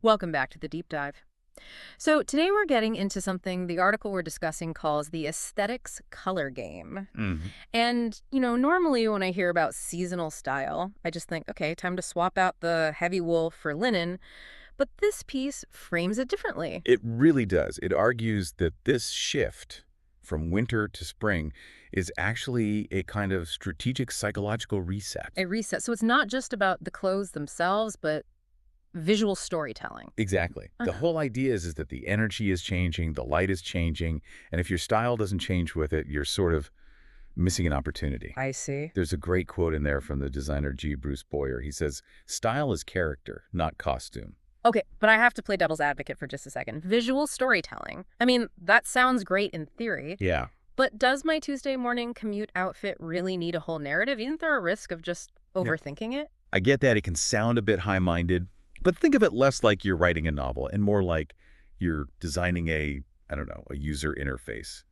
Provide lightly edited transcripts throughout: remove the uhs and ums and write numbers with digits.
Welcome back to the deep dive. So today we're getting into something the article we're discussing calls the aesthetics color game. Hmm. And, normally when I hear about seasonal style, I just think, okay, time to swap out the heavy wool for linen. But this piece frames it differently. It really does. It argues that this shift from winter to spring is actually a kind of strategic psychological reset. A reset. So it's not just about the clothes themselves, but visual storytelling. Exactly. The Uh, whole idea is that the energy is changing, the light is changing, and if your style doesn't change with it, you're sort of missing an opportunity. I see. There's a great quote in there from the designer G. Bruce Boyer. He says, "Style is character, not costume." Okay, but I have to play devil's advocate for just a second. Visual storytelling. I mean, that sounds great in theory. Yeah. But does my Tuesday morning commute outfit really need a whole narrative? Isn't there a risk of just Yeah. overthinking it? I get that it can sound a bit high-minded, but think of it less like you're writing a novel and more like you're designing I don't know, a user interface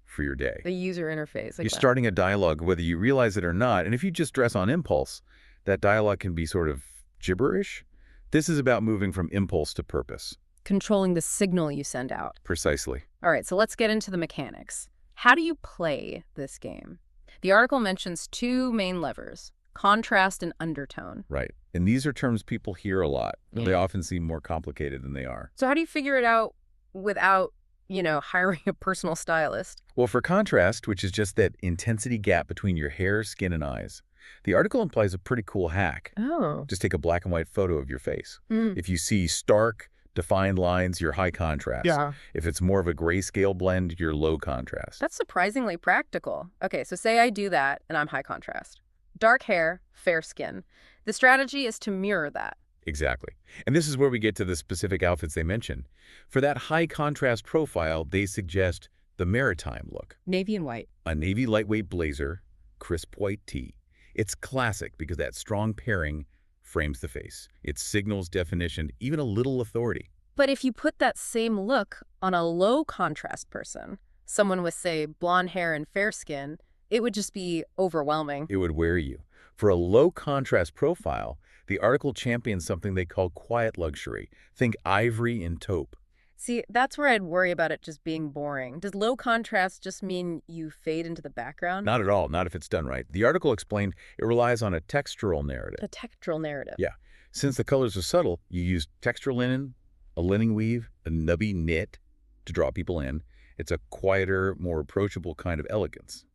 for your day. The user interface, You're like that. starting a dialogue whether you realize it or not, and if you just dress on impulse, that dialogue can be sort of gibberish. This is about moving from impulse to purpose. Controlling the signal you send out. Precisely. All right, so let's get into the mechanics. How do you play this game? The article mentions two main levers, contrast and undertone. Right. And these are terms people hear a lot. They Yeah. often seem more complicated than they are. So how do you figure it out without, hiring a personal stylist? Well, for contrast, which is just that intensity gap between your hair, skin, and eyes, the article implies a pretty cool hack. Oh. Just take a black and white photo of your face. Mm. If you see stark, defined lines, you're high contrast. Yeah. If it's more of a grayscale blend, you're low contrast. That's surprisingly practical. Okay, so say I do that and I'm high contrast. Dark hair, fair skin. The strategy is to mirror that. Exactly. And this is where we get to the specific outfits they mention. For that high contrast profile, they suggest the maritime look. Navy and white. A navy lightweight blazer, crisp white tee. It's classic because that strong pairing frames the face. It signals definition, even a little authority. But if you put that same look on a low contrast person, someone with, say, blonde hair and fair skin, it would just be overwhelming. It would wear you. For a low contrast profile, the article champions something they call quiet luxury. Think ivory and taupe. See, that's where I'd worry about it just being boring. Does low contrast just mean you fade into the background? Not at all, not if it's done right. The article explained it relies on a textural narrative. A textural narrative. Yeah. Since the colors are subtle, you use textural linen, a linen weave, a nubby knit to draw people in. It's a quieter, more approachable kind of elegance.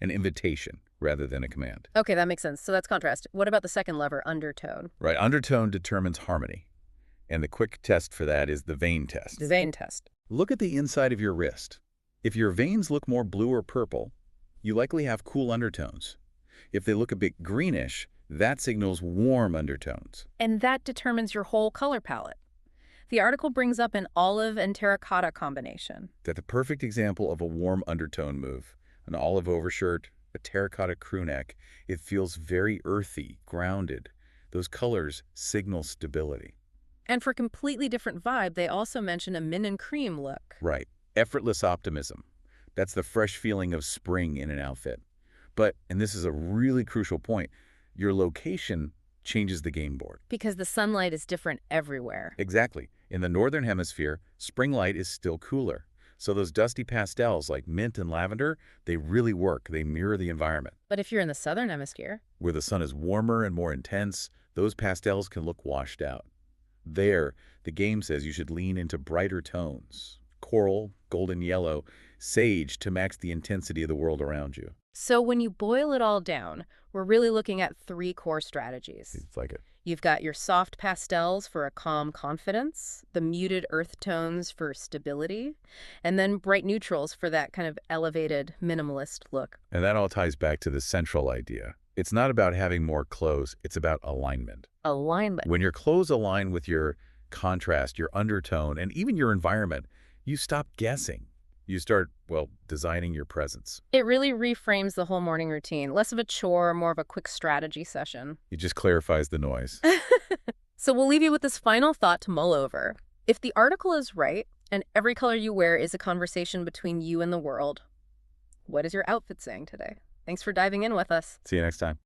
An invitation rather than a command. Okay, that makes sense. So that's contrast. What about the second lever, undertone? Right. Undertone determines harmony. And the quick test for that is the vein test. The vein test. Look at the inside of your wrist. If your veins look more blue or purple, you likely have cool undertones. If they look a bit greenish, that signals warm undertones. And that determines your whole color palette. The article brings up an olive and terracotta combination. That's a perfect example of a warm undertone move. An olive overshirt, a terracotta crew neck. It feels very earthy, grounded. Those colors signal stability. And for a completely different vibe, they also mention a mint and cream look. Right. Effortless optimism. That's the fresh feeling of spring in an outfit. But, and this is a really crucial point, your location changes the game board. Because the sunlight is different everywhere. Exactly. In the northern hemisphere, spring light is still cooler. So those dusty pastels like mint and lavender, they really work. They mirror the environment. But if you're in the southern hemisphere, Where the sun is warmer and more intense, those pastels can look washed out. There, the game says you should lean into brighter tones. Coral, golden yellow, sage to max the intensity of the world around you. so when you boil it all down, we're really looking at three core strategies. It's like it. You've got your soft pastels for a calm confidence, the muted earth tones for stability, and then bright neutrals for that kind of elevated minimalist look. And that all ties back to the central idea. It's not about having more clothes, it's about alignment. Alignment. When your clothes align with your contrast, your undertone, and even your environment, you stop guessing. You start, well, designing your presence. It really reframes the whole morning routine. Less of a chore, more of a quick strategy session. It just clarifies the noise. So we'll leave you with this final thought to mull over. If the article is right, and every color you wear is a conversation between you and the world, what is your outfit saying today? Thanks for diving in with us. See you next time.